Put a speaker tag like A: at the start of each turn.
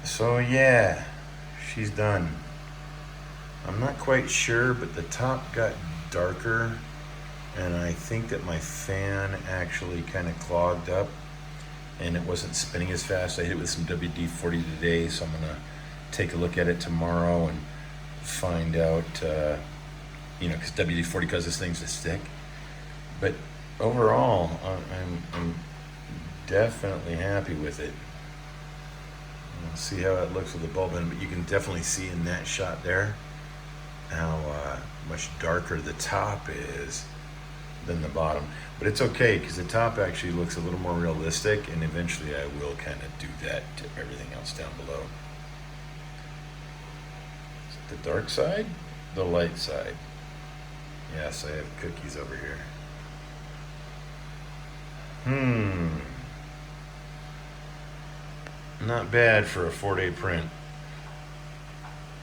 A: So yeah, she's done. I'm not quite sure, but the top got darker, and I think that my fan actually kind of clogged up and it wasn't spinning as fast. I hit it with some WD-40 today, so I'm gonna take a look at it tomorrow and find out, because WD-40 causes things to stick. But overall, I'm definitely happy with it. We'll see how it looks with the bulb in, but you can definitely see in that shot there how much darker the top is than the bottom. But it's okay because the top actually looks a little more realistic, and eventually I will kind of do that to everything else down below. Is it the dark side? The light side. Yes, I have cookies over here. Not bad for a 4-day print.